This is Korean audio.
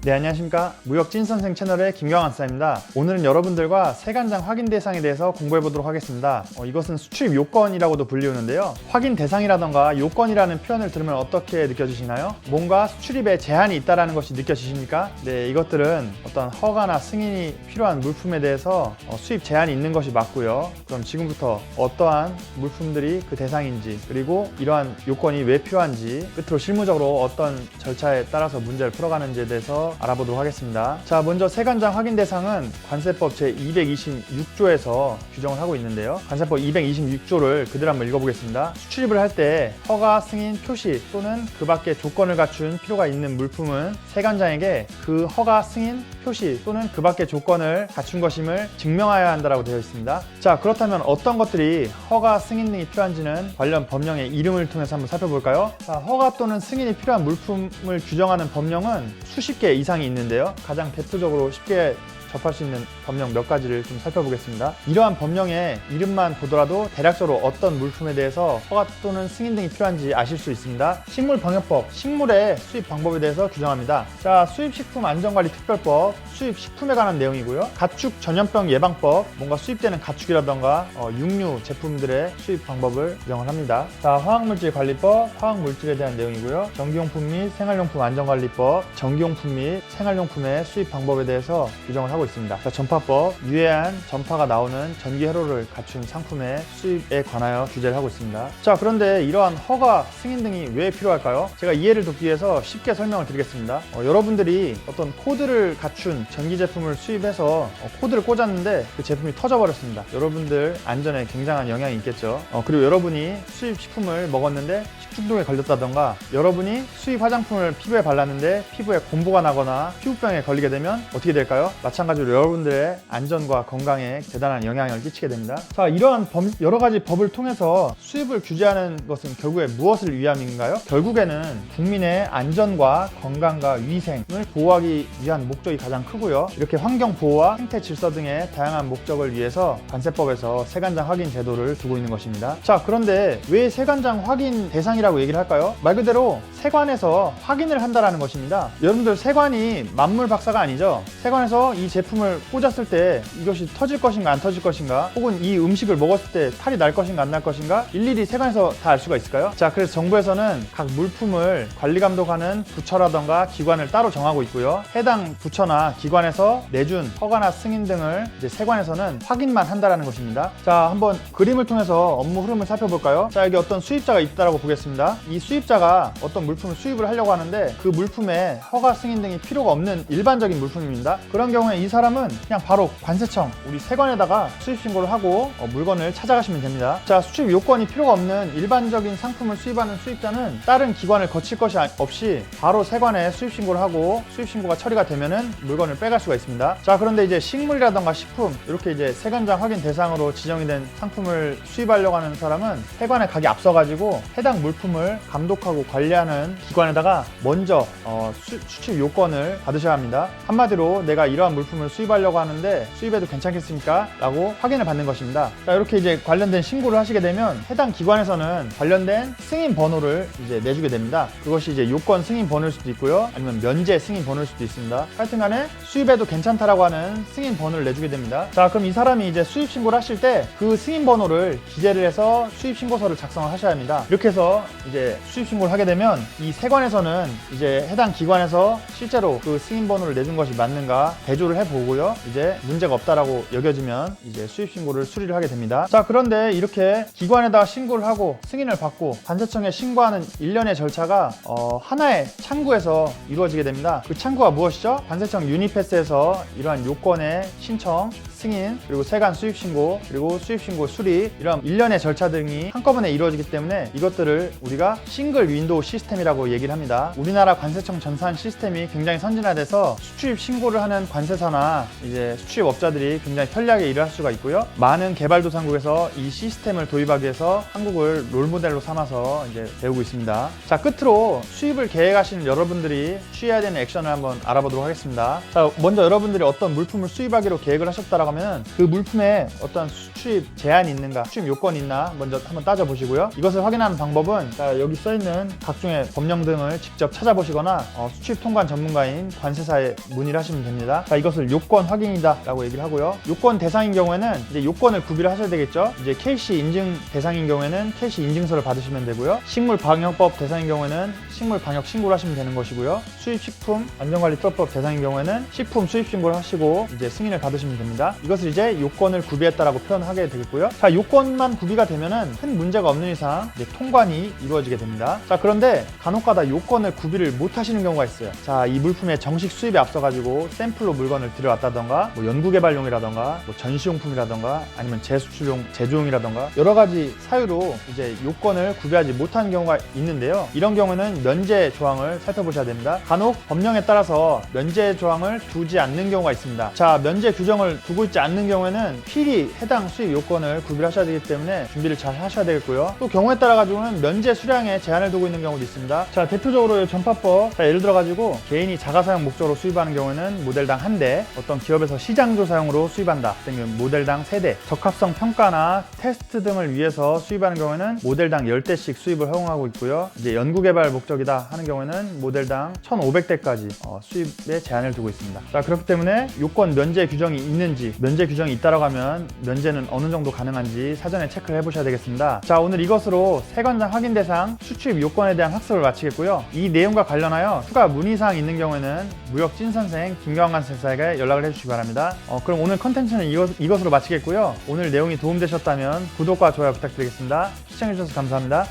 네, 안녕하십니까. 무역진선생 채널의 김경환사입니다. 오늘은 여러분들과 세관장 확인 대상에 대해서 공부해 보도록 하겠습니다. 이것은 수출입 요건이라고도 불리우는데요. 확인 대상이라던가 요건이라는 표현을 들으면 어떻게 느껴지시나요? 뭔가 수출입에 제한이 있다는 것이 느껴지십니까? 네, 이것들은 어떤 허가나 승인이 필요한 물품에 대해서 수입 제한이 있는 것이 맞고요. 그럼 지금부터 어떠한 물품들이 그 대상인지, 그리고 이러한 요건이 왜 필요한지, 끝으로 실무적으로 어떤 절차에 따라서 문제를 풀어가는지에 대해서 알아보도록 하겠습니다. 자, 먼저 세관장 확인 대상은 관세법 제226조에서 규정을 하고 있는데요. 관세법 226조를 그대로 한번 읽어보겠습니다. 수출입을 할 때 허가, 승인, 표시 또는 그 밖의 조건을 갖춘 필요가 있는 물품은 세관장에게 그 허가, 승인, 표시 또는 그 밖의 조건을 갖춘 것임을 증명하여야 한다고 되어 있습니다. 자, 그렇다면 어떤 것들이 허가, 승인 등이 필요한지는 관련 법령의 이름을 통해서 한번 살펴볼까요? 자, 허가 또는 승인이 필요한 물품을 규정하는 법령은 수십 개 이상이 있는데요. 가장 대표적으로 쉽게 접할 수 있는 법령 몇 가지를 좀 살펴보겠습니다. 이러한 법령의 이름만 보더라도 대략적으로 어떤 물품에 대해서 허가 또는 승인 등이 필요한지 아실 수 있습니다. 식물병역법, 식물의 수입 방법에 대해서 규정합니다. 자, 수입식품안전관리특별법, 수입식품에 관한 내용이고요. 가축 전염병 예방법, 뭔가 수입되는 가축이라던가 육류 제품들의 수입 방법을 규정을 합니다. 자, 화학물질관리법, 화학물질에 대한 내용이고요. 전기용품 및 생활용품 안전관리법, 전기용품 및 생활용품의 수입 방법에 대해서 규정을 하고 있습니다. 자, 전파법, 유해한 전파가 나오는 전기 회로를 갖춘 상품의 수입에 관하여 규제를 하고 있습니다. 자, 그런데 이러한 허가, 승인 등이 왜 필요할까요? 제가 이해를 돕기 위해서 쉽게 설명을 드리겠습니다. 여러분들이 어떤 코드를 갖춘 전기 제품을 수입해서 코드를 꽂았는데 그 제품이 터져버렸습니다. 여러분들 안전에 굉장한 영향이 있겠죠. 그리고 여러분이 수입 식품을 먹었는데 식중독에 걸렸다던가, 여러분이 수입 화장품을 피부에 발랐는데 피부에 곰보가 나거나 피부병에 걸리게 되면 어떻게 될까요? 마찬가지로 여러분들의 안전과 건강에 대단한 영향을 끼치게 됩니다. 자, 이러한 여러 가지 법을 통해서 수입을 규제하는 것은 결국에 무엇을 위함인가요? 결국에는 국민의 안전과 건강과 위생을 보호하기 위한 목적이 가장 크고요. 이렇게 환경 보호와 생태 질서 등의 다양한 목적을 위해서 관세법에서 세관장 확인 제도를 두고 있는 것입니다. 자, 그런데 왜 세관장 확인 대상이라고 얘기를 할까요? 말 그대로 세관에서 확인을 한다는 것입니다. 여러분들, 세관이 만물 박사가 아니죠. 세관에서 이 제품을 꽂았을 때 이것이 터질 것인가 안 터질 것인가, 혹은 이 음식을 먹었을 때 탈이 날 것인가 안 날 것인가 일일이 세관에서 다 알 수가 있을까요? 자, 그래서 정부에서는 각 물품을 관리 감독하는 부처라던가 기관을 따로 정하고 있고요. 해당 부처나 기관에서 내준 허가나 승인 등을 이제 세관에서는 확인만 한다는 것입니다. 자, 한번 그림을 통해서 업무 흐름을 살펴볼까요? 자, 여기 어떤 수입자가 있다고 보겠습니다. 이 수입자가 어떤 물품을 수입을 하려고 하는데 그 물품에 허가, 승인 등이 필요가 없는 일반적인 물품입니다. 그런 경우에 이 사람은 그냥 바로 관세청, 우리 세관에다가 수입 신고를 하고 물건을 찾아가시면 됩니다. 자, 수출 요건이 필요가 없는 일반적인 상품을 수입하는 수입자는 다른 기관을 거칠 것이 없이 바로 세관에 수입 신고를 하고 수입 신고가 처리가 되면은 물건을 빼갈 수가 있습니다. 자, 그런데 이제 식물이라던가 식품, 이렇게 이제 세관장 확인 대상으로 지정이 된 상품을 수입하려고 하는 사람은 세관에 가기 앞서가지고 해당 물품을 감독하고 관리하는 기관에다가 먼저 수출 요건을 받으셔야 합니다. 한마디로 내가 이러한 물품을 수입하려고 하는데 수입해도 괜찮겠습니까? 라고 확인을 받는 것입니다. 자, 이렇게 이제 관련된 신고를 하시게 되면 해당 기관에서는 관련된 승인 번호를 이제 내주게 됩니다. 그것이 이제 요건 승인 번호일 수도 있고요. 아니면 면제 승인 번호일 수도 있습니다. 하여튼 간에 수입해도 괜찮다라고 하는 승인 번호를 내주게 됩니다. 자, 그럼 이 사람이 이제 수입 신고를 하실 때 그 승인 번호를 기재를 해서 수입 신고서를 작성을 하셔야 합니다. 이렇게 해서 이제 수입 신고를 하게 되면 이 세관에서는 이제 해당 기관에서 실제로 그 승인 번호를 내준 것이 맞는가 대조를 해보고요. 이제 문제가 없다라고 여겨지면 이제 수입 신고를 수리를 하게 됩니다. 자, 그런데 이렇게 기관에다가 신고를 하고 승인을 받고 관세청에 신고하는 일련의 절차가 하나의 창구에서 이루어지게 됩니다. 그 창구가 무엇이죠? 관세청 유니패스에서 이러한 요건의 신청, 승인, 그리고 세관 수입 신고, 그리고 수입 신고 수리, 이런 일련의 절차 등이 한꺼번에 이루어지기 때문에 이것들을 우리가 싱글 윈도우 시스템이라고 얘기를 합니다. 우리나라 관세청 전산 시스템이 굉장히 선진화돼서 수출입 신고를 하는 관세사나 이제 수출입업자들이 굉장히 편리하게 일을 할 수가 있고요. 많은 개발도상국에서 이 시스템을 도입하기 위해서 한국을 롤모델로 삼아서 이제 배우고 있습니다. 자, 끝으로 수입을 계획하시는 여러분들이 취해야 되는 액션을 한번 알아보도록 하겠습니다. 자, 먼저 여러분들이 어떤 물품을 수입하기로 계획을 하셨다라고 있다고 하면 그 물품에 어떤 수출입 제한이 있는가, 수출입 요건이 있나 먼저 한번 따져보시고요. 이것을 확인하는 방법은 여기 써있는 각종의 법령 등을 직접 찾아보시거나 수출입 통관 전문가인 관세사에 문의를 하시면 됩니다. 이것을 요건 확인이다 라고 얘기를 하고요. 요건 대상인 경우에는 이제 요건을 구비를 하셔야 되겠죠. 이제 KC 인증 대상인 경우에는 KC 인증서를 받으시면 되고요. 식물방역법 대상인 경우에는 식물방역 신고를 하시면 되는 것이고요. 수입식품 안전관리처법 대상인 경우에는 식품 수입 신고를 하시고 이제 승인을 받으시면 됩니다. 이것을 이제 요건을 구비했다라고 표현하게 되겠고요. 자, 요건만 구비가 되면은 큰 문제가 없는 이상 이제 통관이 이루어지게 됩니다. 자, 그런데 간혹가다 요건을 구비를 못 하시는 경우가 있어요. 자, 이 물품의 정식 수입에 앞서 가지고 샘플로 물건을 들여왔다던가 연구개발용이라던가 전시용품이라던가 아니면 재수출용 제조용이라던가 여러 가지 사유로 이제 요건을 구비하지 못하는 경우가 있는데요. 이런 경우는 면제 조항을 살펴보셔야 됩니다. 간혹 법령에 따라서 면제 조항을 두지 않는 경우가 있습니다. 자, 면제 규정을 두고 있지 않는 경우에는 필히 해당 수입 요건을 구비를 하셔야 되기 때문에 준비를 잘 하셔야 되겠고요. 또 경우에 따라 가지고는 면제 수량에 제한을 두고 있는 경우도 있습니다. 자, 대표적으로 전파법, 예를 들어 가지고 개인이 자가사용 목적으로 수입하는 경우에는 모델당 1대, 어떤 기업에서 시장조사용으로 수입한다, 모델당 3대, 적합성 평가나 테스트 등을 위해서 수입하는 경우에는 모델당 10대씩 수입을 허용하고 있고요. 이제 연구개발 목적이다 하는 경우에는 모델당 1,500대까지 수입에 제한을 두고 있습니다. 자, 그렇기 때문에 요건 면제 규정이 있는지, 면제 규정이 있다라고 하면 면제는 어느 정도 가능한지 사전에 체크를 해보셔야 되겠습니다. 자, 오늘 이것으로 세관장 확인 대상 수출입 요건에 대한 학습을 마치겠고요. 이 내용과 관련하여 추가 문의사항이 있는 경우에는 무역 찐선생 김경환 선생에게 연락을 해주시기 바랍니다. 그럼 오늘 컨텐츠는 이것으로 마치겠고요. 오늘 내용이 도움되셨다면 구독과 좋아요 부탁드리겠습니다. 시청해주셔서 감사합니다.